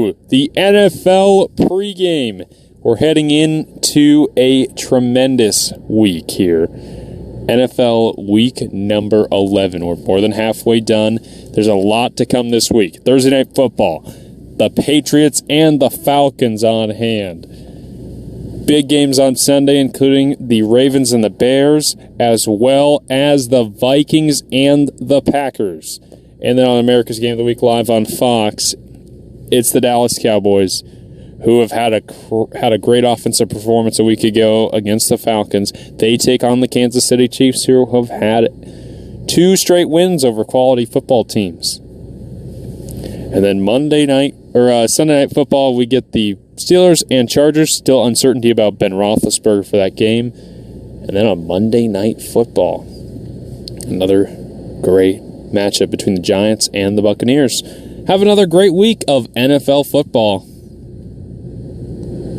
to the NFL pregame. We're heading into a tremendous week here. NFL week number 11. We're more than halfway done. There's a lot to come this week. Thursday Night Football. The Patriots and the Falcons on hand. Big games on Sunday, including the Ravens and the Bears, as well as the Vikings and the Packers. And then on America's Game of the Week live on Fox, it's the Dallas Cowboys, who have had a great offensive performance a week ago against the Falcons. They take on the Kansas City Chiefs, who have had 2 straight wins over quality football teams. And then Sunday Night Football, we get the Steelers and Chargers. Still uncertainty about Ben Roethlisberger for that game. And then on Monday Night Football, another great matchup between the Giants and the Buccaneers. Have another great week of NFL football.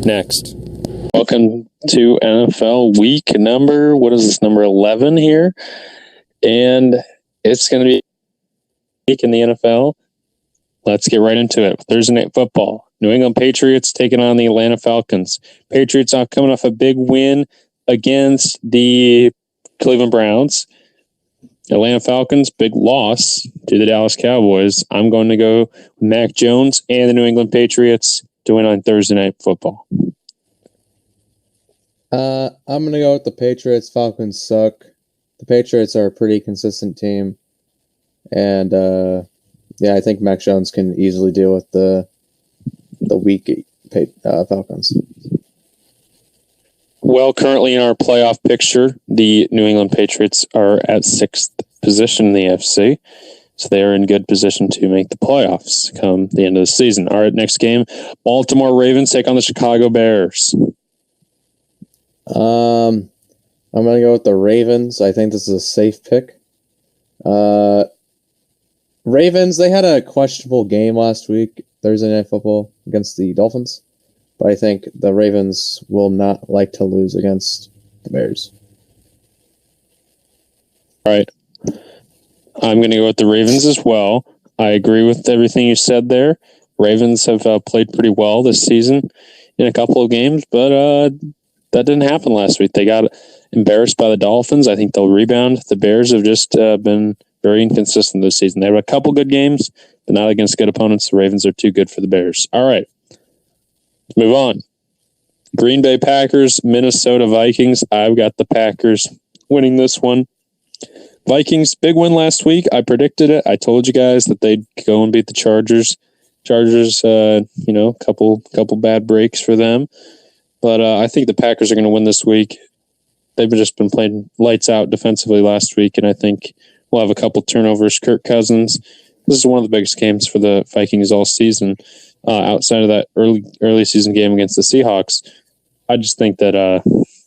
Next. Welcome to NFL week number 11 here. And it's going to be a week in the NFL. Let's get right into it. Thursday Night Football. New England Patriots taking on the Atlanta Falcons. Patriots are coming off a big win against the Cleveland Browns. Atlanta Falcons, big loss to the Dallas Cowboys. I'm going to go with Mac Jones and the New England Patriots to win on Thursday Night Football. I'm going to go with the Patriots. Falcons suck. The Patriots are a pretty consistent team. And, I think Mac Jones can easily deal with the weak Falcons. Well, currently in our playoff picture, the New England Patriots are at 6th position in the AFC. So they are in good position to make the playoffs come the end of the season. All right, next game, Baltimore Ravens take on the Chicago Bears. I'm going to go with the Ravens. I think this is a safe pick. Ravens, they had a questionable game last week, Thursday Night Football, against the Dolphins. But I think the Ravens will not like to lose against the Bears. All right. I'm going to go with the Ravens as well. I agree with everything you said there. Ravens have played pretty well this season in a couple of games, but that didn't happen last week. They got embarrassed by the Dolphins. I think they'll rebound. The Bears have just been very inconsistent this season. They have a couple good games, but not against good opponents. The Ravens are too good for the Bears. All right. Let's move on. Green Bay Packers, Minnesota Vikings. I've got the Packers winning this one. Vikings, big win last week. I predicted it. I told you guys that they'd go and beat the Chargers. Chargers, couple bad breaks for them. But I think the Packers are going to win this week. They've just been playing lights out defensively last week, and I think we'll have a couple turnovers. Kirk Cousins. This is one of the biggest games for the Vikings all season. Outside of that early season game against the Seahawks, I just think that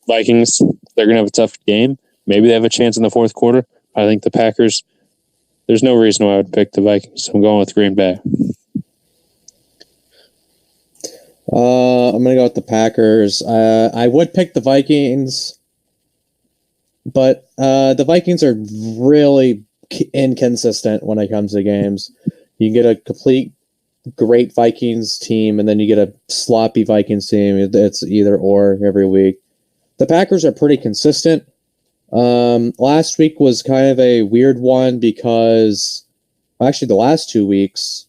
Vikings, they're going to have a tough game. Maybe they have a chance in the fourth quarter. I think the Packers, there's no reason why I would pick the Vikings. I'm going with Green Bay. I'm going to go with the Packers. I would pick the Vikings, but the Vikings are really inconsistent when it comes to games. You can get a complete great Vikings team, and then you get a sloppy Vikings team. It's either or every week. The Packers are pretty consistent. Last week was kind of a weird one because, actually the last 2 weeks,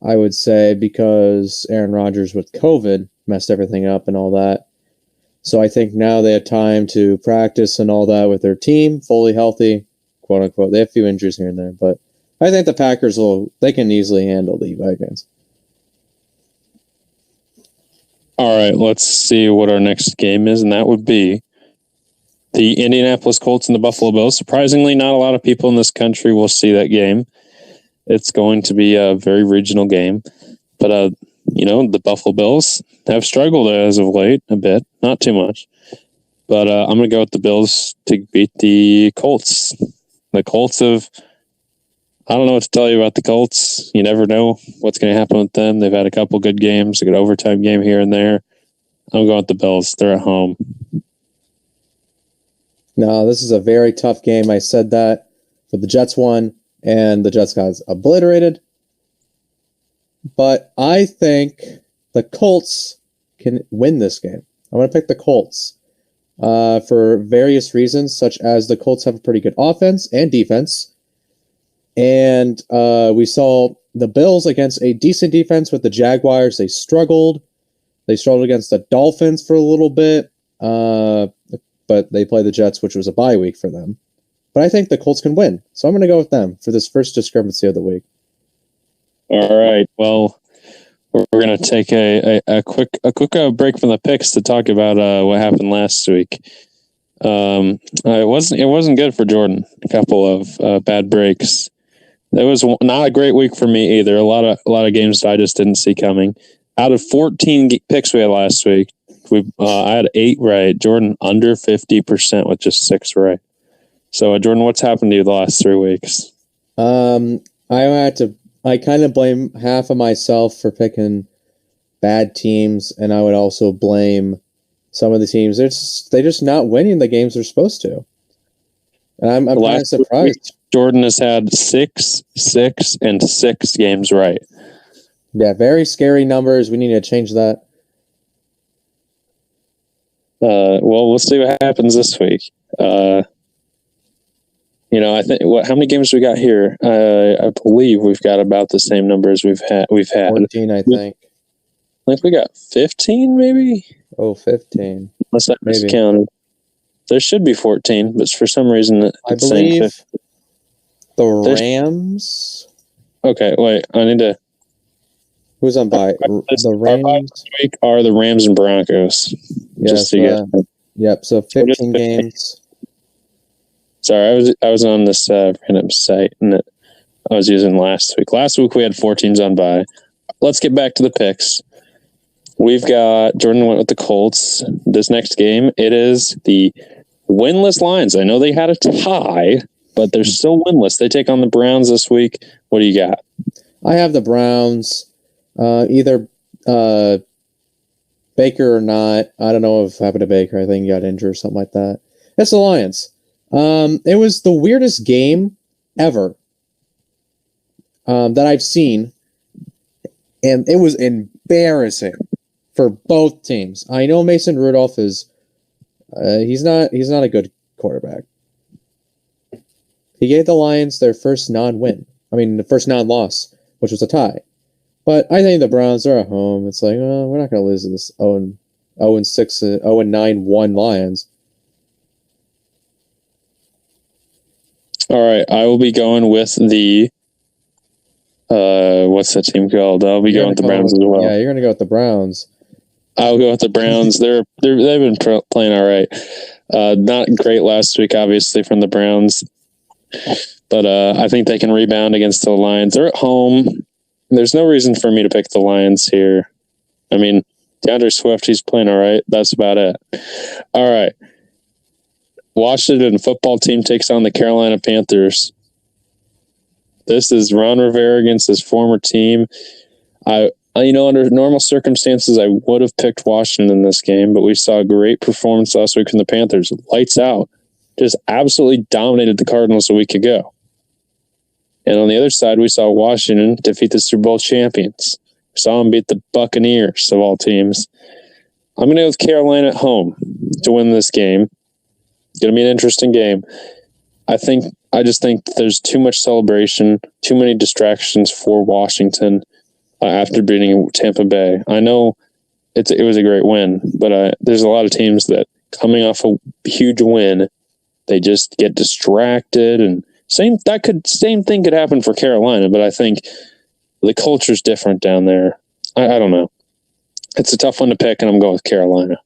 I would say, because Aaron Rodgers with COVID messed everything up and all that. So I think now they have time to practice and all that with their team, fully healthy, quote unquote. They have a few injuries here and there, but I think the Packers they can easily handle the Vikings. All right, let's see what our next game is, and that would be the Indianapolis Colts and the Buffalo Bills. Surprisingly, not a lot of people in this country will see that game. It's going to be a very regional game. But, the Buffalo Bills have struggled as of late a bit. Not too much. But I'm going to go with the Bills to beat the Colts. The Colts I don't know what to tell you about the Colts. You never know what's going to happen with them. They've had a couple good games, a good overtime game here and there. I'm going with the Bills. They're at home. No, this is a very tough game. I said that, but the Jets won, and the Jets got obliterated. but I think the Colts can win this game. I'm going to pick the Colts for various reasons, such as the Colts have a pretty good offense and defense. And we saw the Bills against a decent defense with the Jaguars. They struggled. They struggled against the Dolphins for a little bit, but they played the Jets, which was a bye week for them. But I think the Colts can win, so I'm going to go with them for this first discrepancy of the week. All right. Well, we're going to take a quick break from the picks to talk about what happened last week. It wasn't good for Jordan. A couple of bad breaks. It was not a great week for me either. A lot of games I just didn't see coming. Out of 14 picks we had last week, I had 8 right. Jordan under 50% with just 6 right. So, Jordan, what's happened to you the last 3 weeks? I kind of blame half of myself for picking bad teams, and I would also blame some of the teams. They're just not winning the games they're supposed to. And I'm kind of surprised. Jordan has had 6, 6, and 6 games right. Yeah, very scary numbers. We need to change that. Well, we'll see what happens this week. I think how many games we got here? I believe we've got about the same numbers we've had. 14, I think. I think we got 15, maybe. Oh, 15. Unless I miscounted. There should be 14, but for some reason I believe the Rams. Okay, wait. I need to. Who's on bye? The Rams. Our bye this week are the Rams and Broncos. Yeah, yep. So 15 games. Sorry, I was on this random site and I was using last week. Last week we had 4 teams on bye. Let's get back to the picks. We've got Jordan went with the Colts. This next game, it is the winless Lions. I know they had a tie, but they're still winless. They take on the Browns this week. What do you got? I have the Browns. Either Baker or not. I don't know if happened to Baker. I think he got injured or something like that. That's the Lions. It was the weirdest game ever that I've seen, and it was embarrassing for both teams. I know Mason Rudolph is he's not a good quarterback. He gave the Lions their first non-win. I mean, the first non-loss, which was a tie. But I think the Browns are at home. It's like, we're not going to lose to this 0-6, 0-9-1 Lions. All right, I will be going with the what's that team called? I'll be going with the Browns as well. Yeah, you're going to go with the Browns. I'll go with the Browns. They've been playing all right. Not great last week, obviously, from the Browns, but I think they can rebound against the Lions. They're at home. There's no reason for me to pick the Lions here. I mean, DeAndre Swift, he's playing all right. That's about it. All right. Washington football team takes on the Carolina Panthers. This is Ron Rivera against his former team. Under normal circumstances, I would have picked Washington in this game, but we saw a great performance last week from the Panthers. Lights out. Just absolutely dominated the Cardinals a week ago. And on the other side, we saw Washington defeat the Super Bowl champions. We saw them beat the Buccaneers of all teams. I'm going to go with Carolina at home to win this game. It's going to be an interesting game. I just think there's too much celebration, too many distractions for Washington after beating Tampa Bay. I know it was a great win, but there's a lot of teams that coming off a huge win, they just get distracted, and same thing could happen for Carolina. But I think the culture's different down there. I don't know. It's a tough one to pick, and I'm going with Carolina.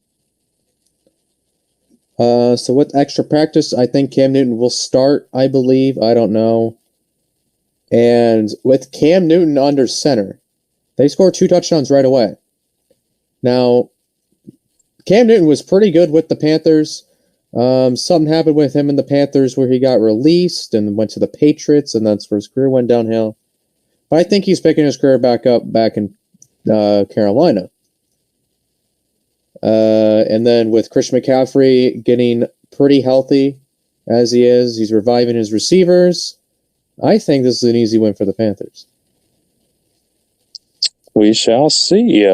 So with extra practice, I think Cam Newton will start, I believe. I don't know. And with Cam Newton under center, they scored 2 touchdowns right away. Now, Cam Newton was pretty good with the Panthers. Something happened with him in the Panthers where he got released and went to the Patriots, and that's where his career went downhill. But I think he's picking his career back up back in Carolina. And then with Christian McCaffrey getting pretty healthy as he is, he's reviving his receivers. I think this is an easy win for the Panthers. We shall see.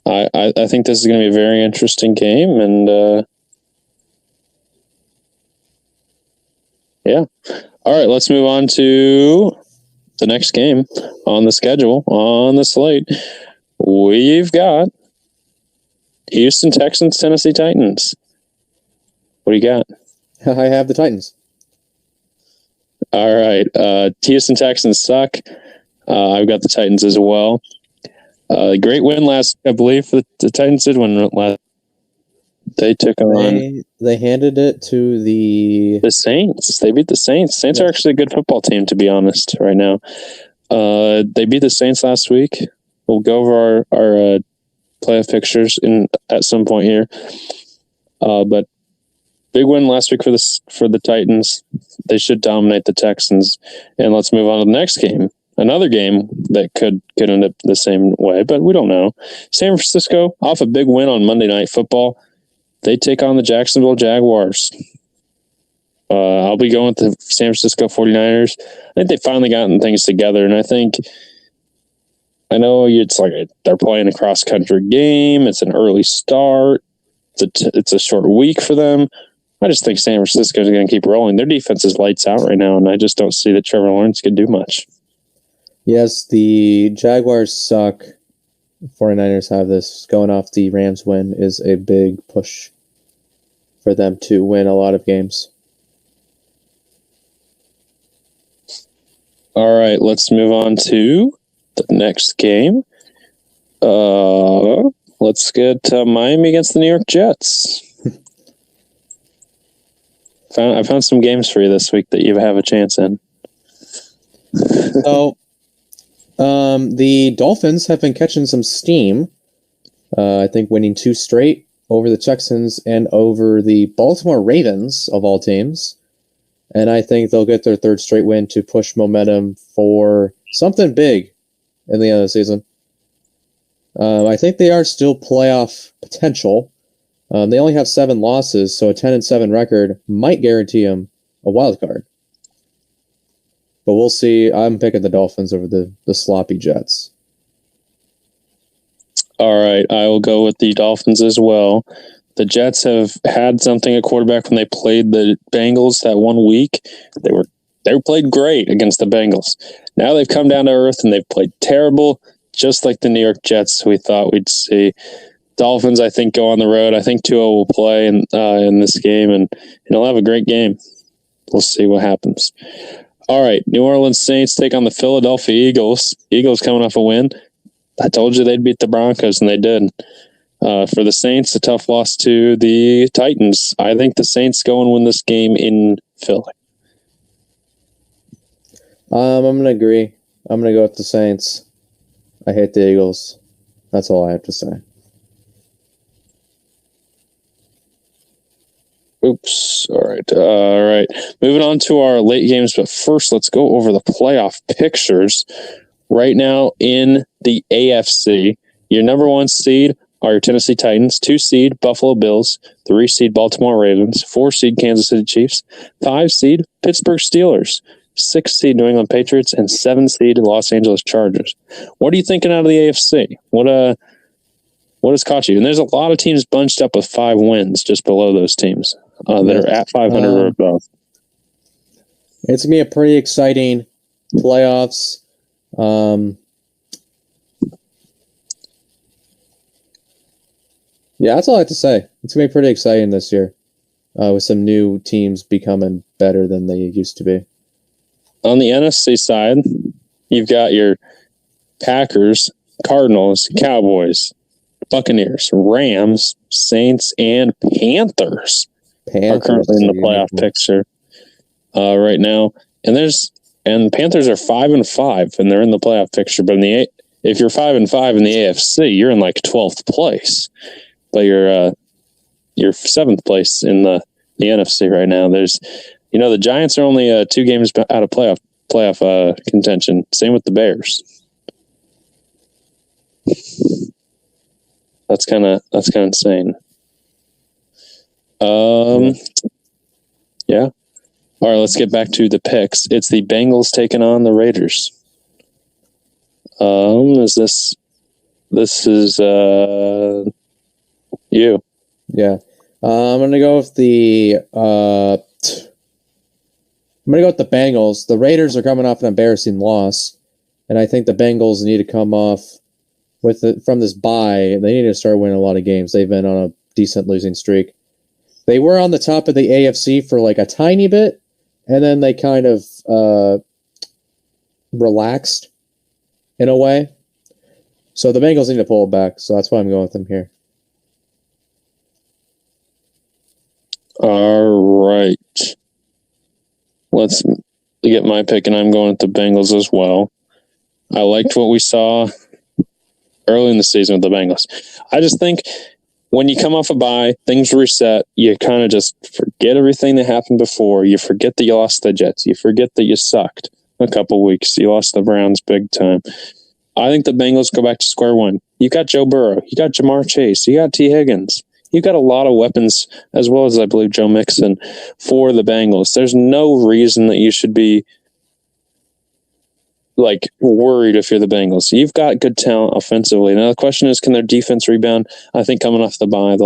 I think this is going to be a very interesting game, and yeah. All right, let's move on to the next game on the schedule, on the slate. We've got Houston Texans, Tennessee Titans. What do you got? I have the Titans. All right. Houston Texans suck. I've got the Titans as well. Great win last, I believe. The Titans did win last. They took on. They handed it to the Saints. They beat the Saints. Saints are actually a good football team, to be honest, right now. They beat the Saints last week. We'll go over our playoff pictures at some point here. But big win last week for the Titans. They should dominate the Texans. And let's move on to the next game. Another game that could end up the same way, but we don't know. San Francisco, off a big win on Monday Night Football. They take on the Jacksonville Jaguars. I'll be going with the San Francisco 49ers. I think they've finally gotten things together, and I know it's like they're playing a cross-country game. It's an early start. It's a short week for them. I just think San Francisco is going to keep rolling. Their defense is lights out right now, and I just don't see that Trevor Lawrence can do much. Yes, the Jaguars suck. 49ers have this. Going off the Rams win is a big push for them to win a lot of games. All right, let's move on to the next game. Let's get Miami against the New York Jets. I found some games for you this week that you have a chance in. So, the Dolphins have been catching some steam. I think winning 2 straight over the Texans and over the Baltimore Ravens, of all teams. And I think they'll get their 3rd straight win to push momentum for something big in the end of the season. I think they are still playoff potential. They only have 7 losses, so a 10-7 record might guarantee them a wild card. But we'll see. I'm picking the Dolphins over the sloppy Jets. All right, I will go with the Dolphins as well. The Jets have had something at quarterback when they played the Bengals that one week. They played great against the Bengals. Now they've come down to earth and they've played terrible, just like the New York Jets we thought we'd see. Dolphins, I think, go on the road. I think Tua will play in this game, and he'll have a great game. We'll see what happens. All right, New Orleans Saints take on the Philadelphia Eagles. Eagles coming off a win. I told you they'd beat the Broncos, and they did. For the Saints, a tough loss to the Titans. I think the Saints go and win this game in Philly. I'm going to agree. I'm going to go with the Saints. I hate the Eagles. That's all I have to say. Oops. All right. Moving on to our late games, but first let's go over the playoff pictures. Right now in the AFC, your number 1 seed are your Tennessee Titans, 2 seed Buffalo Bills, 3 seed Baltimore Ravens, 4 seed Kansas City Chiefs, 5 seed Pittsburgh Steelers, 6 seed New England Patriots, and 7 seed Los Angeles Chargers. What are you thinking out of the AFC? What has caught you? And there's a lot of teams bunched up with 5 wins just below those teams that are at 500 or above. It's going to be a pretty exciting playoffs. Yeah, that's all I have to say. It's going to be pretty exciting this year with some new teams becoming better than they used to be. On the NFC side, you've got your Packers, Cardinals, Cowboys, Buccaneers, Rams, Saints, and Panthers are currently in the playoff picture right now. And Panthers are 5-5, and they're in the playoff picture. But if you're 5-5 in the AFC, you're in like 12th place. But you're 7th place in the NFC right now. The Giants are only 2 games out of playoff contention. Same with the Bears. That's kind of insane. Yeah. All right, let's get back to the picks. It's the Bengals taking on the Raiders. Is this is you? Yeah. I'm gonna go with the Bengals. The Raiders are coming off an embarrassing loss, and I think the Bengals need to come off from this bye. They need to start winning a lot of games. They've been on a decent losing streak. They were on the top of the AFC for like a tiny bit, and then they kind of relaxed in a way. So the Bengals need to pull it back. So that's why I'm going with them here. All right. Let's get my pick, and I'm going with the Bengals as well. I liked what we saw early in the season with the Bengals. I just think when you come off a bye, things reset. You kind of just forget everything that happened before. You forget that you lost the Jets. You forget that you sucked a couple weeks. You lost the Browns big time. I think the Bengals go back to square one. You got Joe Burrow. You got Jamar Chase. You got T. Higgins. You got a lot of weapons, as well as, I believe, Joe Mixon for the Bengals. There's no reason that you should be worried if you're the Bengals. You've got good talent offensively. Now the question is, can their defense rebound? I think coming off the bye,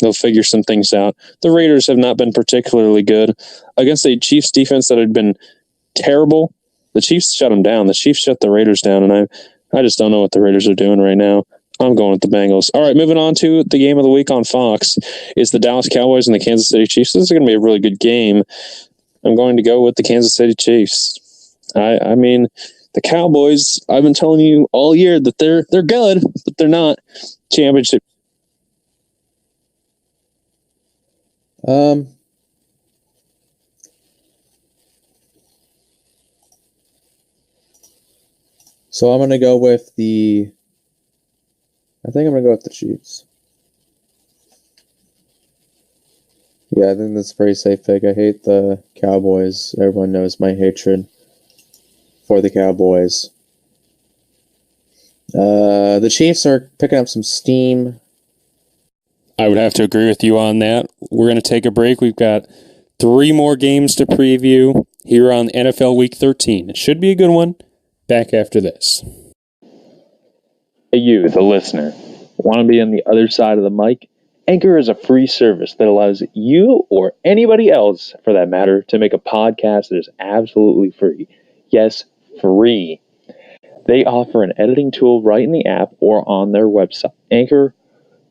they'll figure some things out. The Raiders have not been particularly good against a Chiefs defense that had been terrible. The Chiefs shut them down. The Chiefs shut the Raiders down, and I just don't know what the Raiders are doing right now. I'm going with the Bengals. All right, moving on to the game of the week on Fox is the Dallas Cowboys and the Kansas City Chiefs. This is going to be a really good game. I'm going to go with the Kansas City Chiefs. I mean, the Cowboys, I've been telling you all year that they're good, but they're not championship. So I'm going to go with the Chiefs. Yeah, I think that's a pretty safe pick. I hate the Cowboys. Everyone knows my hatred for the Cowboys. The Chiefs are picking up some steam. I would have to agree with you on that. We're going to take a break. We've got 3 more games to preview here on NFL Week 13. It should be a good one. Back after this. Hey, you, the listener. Want to be on the other side of the mic? Anchor is a free service that allows you or anybody else, for that matter, to make a podcast that is absolutely free. Yes, free. They offer an editing tool right in the app or on their website. Anchor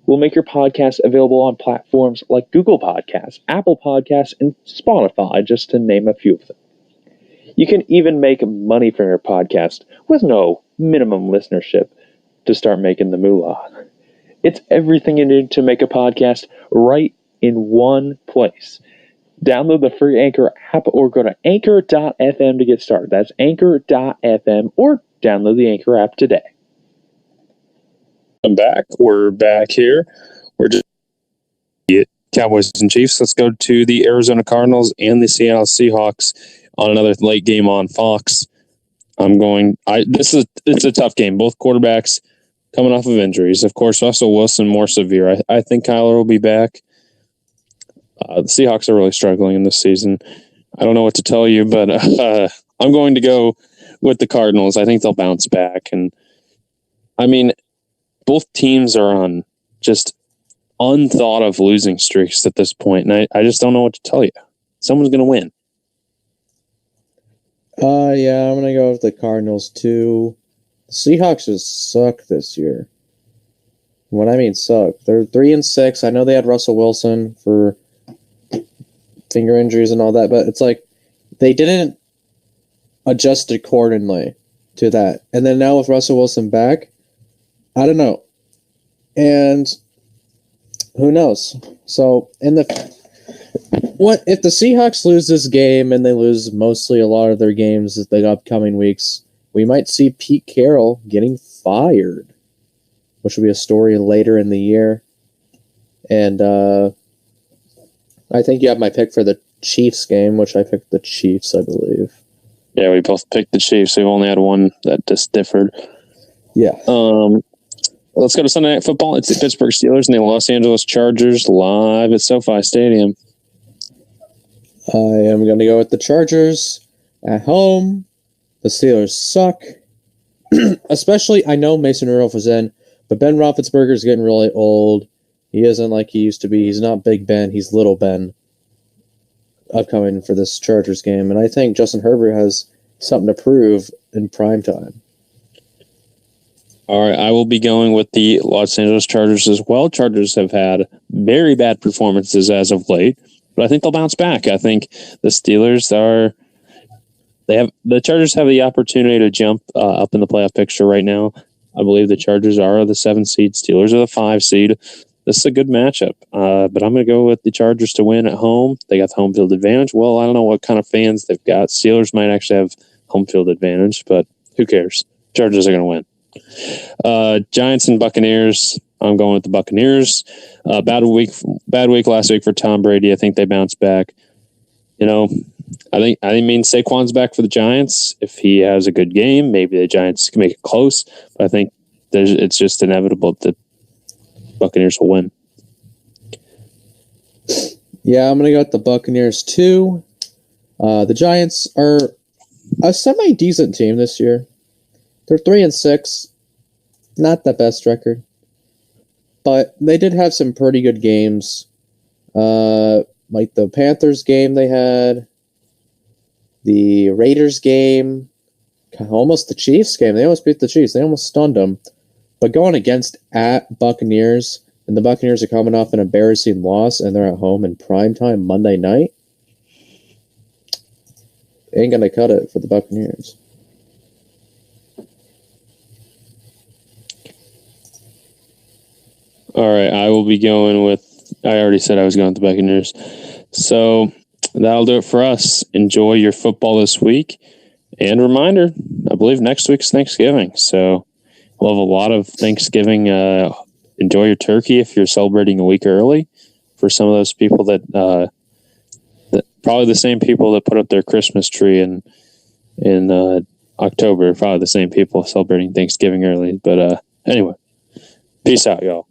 will make your podcast available on platforms like Google Podcasts, Apple Podcasts, and Spotify, just to name a few of them. You can even make money from your podcast with no minimum listenership to start making the moolah. It's everything you need to make a podcast right in one place. Download the free Anchor app or go to anchor.fm to get started. That's anchor.fm or download the Anchor app today. I'm back. We're back here. We're just Cowboys and Chiefs. Let's go to the Arizona Cardinals and the Seattle Seahawks on another late game on Fox. It's a tough game. Both quarterbacks coming off of injuries. Of course, Russell Wilson more severe. I think Kyler will be back. The Seahawks are really struggling in this season. I don't know what to tell you, but I'm going to go with the Cardinals. I think they'll bounce back. And I mean, both teams are on just unthought of losing streaks at this point, and I just don't know what to tell you. Someone's going to win. Yeah, I'm going to go with the Cardinals too. The Seahawks just suck this year. What I mean suck. They're 3-6. I know they had Russell Wilson for finger injuries and all that, but it's like they didn't adjust accordingly to that. And then now with Russell Wilson back, I don't know. And who knows? So what if the Seahawks lose this game and they lose mostly a lot of their games the upcoming weeks, we might see Pete Carroll getting fired, which will be a story later in the year. And I think you have my pick for the Chiefs game, which I picked the Chiefs, I believe. Yeah, we both picked the Chiefs. We've only had one that just differed. Yeah. Let's go to Sunday Night Football. It's the Pittsburgh Steelers and the Los Angeles Chargers live at SoFi Stadium. I am going to go with the Chargers at home. The Steelers suck. especially, I know Mason Rudolph was in, but Ben Roethlisberger is getting really old. He isn't like he used to be. He's not Big Ben. He's Little Ben upcoming for this Chargers game. And I think Justin Herbert has something to prove in prime time. All right, I will be going with the Los Angeles Chargers as well. Chargers have had very bad performances as of late, but I think they'll bounce back. I think the Steelers the Chargers have the opportunity to jump up in the playoff picture right now. I believe the Chargers are the 7 seed, Steelers are the 5 seed. This is a good matchup, but I'm going to go with the Chargers to win at home. They got the home field advantage. Well, I don't know what kind of fans they've got. Steelers might actually have home field advantage, but who cares? Chargers are going to win. Giants and Buccaneers. I'm going with the Buccaneers. Bad week last week for Tom Brady. I think they bounce back. I mean Saquon's back for the Giants. If he has a good game, maybe the Giants can make it close. But I think it's just inevitable that Buccaneers will win. Yeah, I'm gonna go with the Buccaneers too. The Giants are a semi-decent team this year. They're 3-6, not the best record, but they did have some pretty good games, like the Panthers game they had, the Raiders game, almost the Chiefs game. They almost beat the Chiefs. They almost stunned them. But going against at Buccaneers, and the Buccaneers are coming off an embarrassing loss, and they're at home in primetime Monday night, ain't going to cut it for the Buccaneers. All right, I will be going with, I already said I was going with the Buccaneers. So that'll do it for us. Enjoy your football this week. And reminder, I believe next week's Thanksgiving. So we'll have a lot of Thanksgiving. Enjoy your turkey if you're celebrating a week early. For some of those people that probably the same people that put up their Christmas tree in October, probably the same people celebrating Thanksgiving early. But anyway, peace out, y'all.